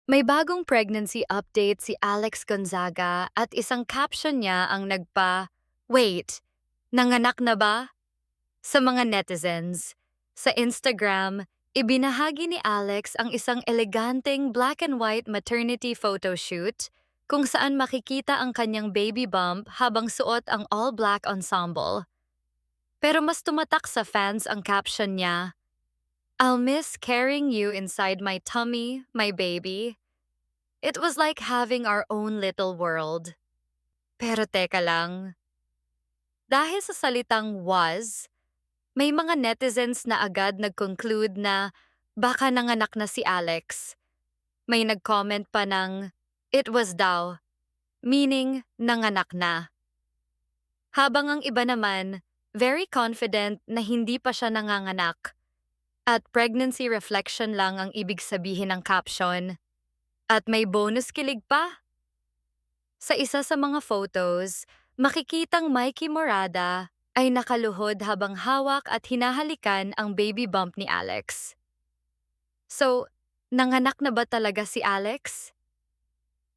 May bagong pregnancy update si Alex Gonzaga at isang caption niya ang wait, nanganak na ba? Sa mga netizens. Sa Instagram, ibinahagi ni Alex ang isang eleganteng black and white maternity photoshoot kung saan makikita ang kanyang baby bump habang suot ang all-black ensemble. Pero mas tumatak sa fans ang caption niya, "I'll miss carrying you inside my tummy, my baby." It was like having our own little world. Pero teka lang, dahil sa salitang was, may mga netizens na agad nag-conclude na baka nanganak na si Alex. May nag-comment pa ng, "It was daw," meaning nanganak na. Habang ang iba naman, very confident na hindi pa siya nanganganak. At pregnancy reflection lang ang ibig sabihin ng caption. At may bonus kilig pa. Sa isa sa mga photos, makikitang Mikey Morada ay nakaluhod habang hawak at hinahalikan ang baby bump ni Alex. So, nanganak na ba talaga si Alex?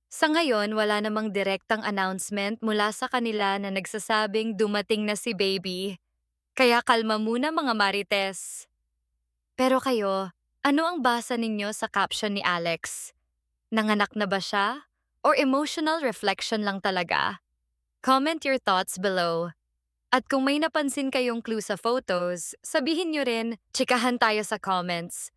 Sa ngayon, wala namang direktang announcement mula sa kanila na nagsasabing dumating na si baby. Kaya kalma muna mga marites. Pero kayo, ano ang basa ninyo sa caption ni Alex? Nanganak na ba siya? Or emotional reflection lang talaga? Comment your thoughts below. At kung may napansin kayong clue sa photos, sabihin nyo rin, tsikahan tayo sa comments.